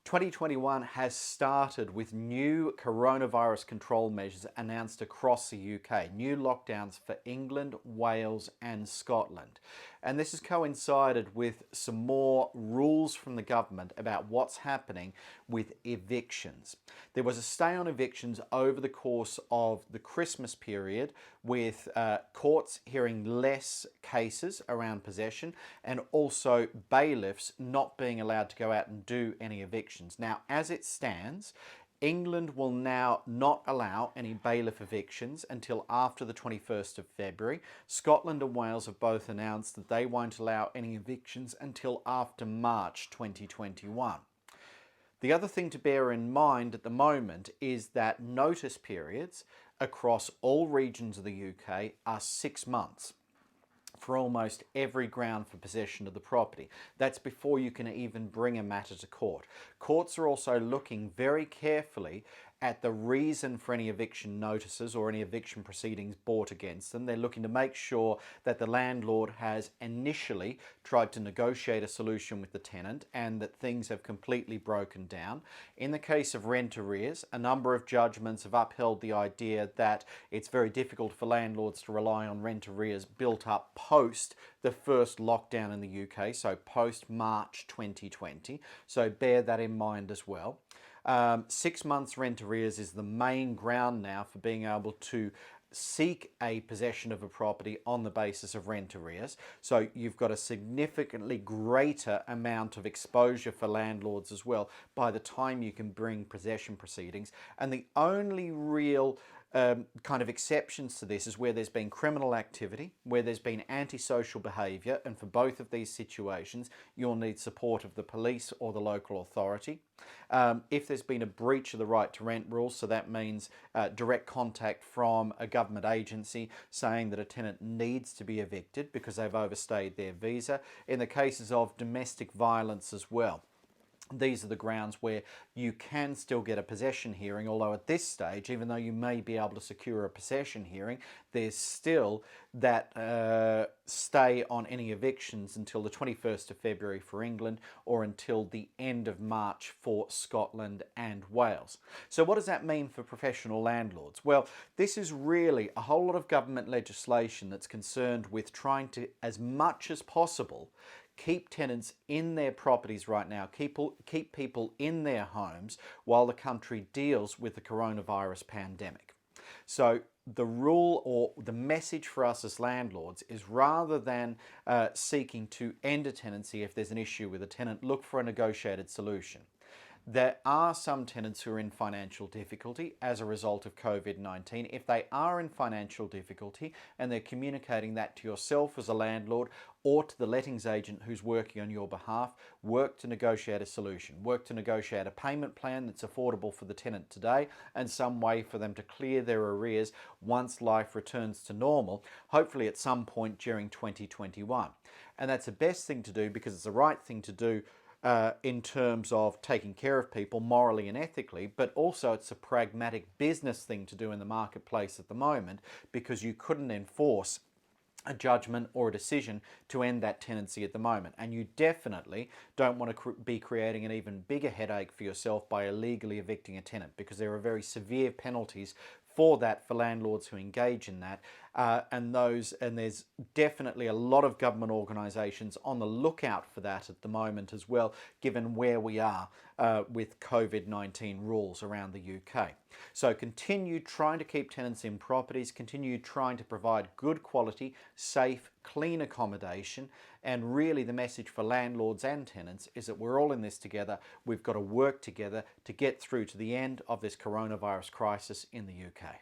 2021 has started with new coronavirus control measures announced across the UK, new lockdowns for England, Wales and Scotland. And this has coincided with some more rules from the government about what's happening with evictions. There was a stay on evictions over the course of the Christmas period, with courts hearing less cases around possession and also bailiffs not being allowed to go out and do any evictions. Now, as it stands, England will now not allow any bailiff evictions until after the 21st of February. Scotland and Wales have both announced that they won't allow any evictions until after March 2021. The other thing to bear in mind at the moment is that notice periods across all regions of the UK are 6 months for almost every ground for possession of the property. That's before you can even bring a matter to court. Courts are also looking very carefully at the reason for any eviction notices or any eviction proceedings brought against them. They're looking to make sure that the landlord has initially tried to negotiate a solution with the tenant and that things have completely broken down. In the case of rent arrears, a number of judgments have upheld the idea that it's very difficult for landlords to rely on rent arrears built up post the first lockdown in the UK, so post March 2020. So bear that in mind as well. 6 months rent arrears is the main ground now for being able to seek a possession of a property on the basis of rent arrears. So you've got a significantly greater amount of exposure for landlords as well by the time you can bring possession proceedings. And the only real kind of exceptions to this is where there's been criminal activity, where there's been antisocial behaviour, and for both of these situations you'll need support of the police or the local authority. If there's been a breach of the right to rent rules, so that means direct contact from a government agency saying that a tenant needs to be evicted because they've overstayed their visa. In the cases of domestic violence as well, these are the grounds where you can still get a possession hearing, although at this stage, even though you may be able to secure a possession hearing, there's still that stay on any evictions until the 21st of February for England or until the end of March for Scotland and Wales. So what does that mean for professional landlords? Well, this is really a whole lot of government legislation that's concerned with trying to, as much as possible, keep tenants in their properties right now, keep people in their homes while the country deals with the coronavirus pandemic. So the rule or the message for us as landlords is, rather than seeking to end a tenancy if there's an issue with a tenant, look for a negotiated solution. There are some tenants who are in financial difficulty as a result of COVID-19. If they are in financial difficulty and they're communicating that to yourself as a landlord or to the lettings agent who's working on your behalf, work to negotiate a solution. Work to negotiate a payment plan that's affordable for the tenant today and some way for them to clear their arrears once life returns to normal, hopefully at some point during 2021. And that's the best thing to do because it's the right thing to do in terms of taking care of people morally and ethically, but also it's a pragmatic business thing to do in the marketplace at the moment because you couldn't enforce a judgment or a decision to end that tenancy at the moment. And you definitely don't want to be creating an even bigger headache for yourself by illegally evicting a tenant, because there are very severe penalties for that for landlords who engage in that, and there's definitely a lot of government organisations on the lookout for that at the moment as well, given where we are with COVID-19 rules around the UK. So continue trying to keep tenants in properties, continue trying to provide good quality, safe, clean accommodation, and really the message for landlords and tenants is that we're all in this together. We've got to work together to get through to the end of this coronavirus crisis in the UK.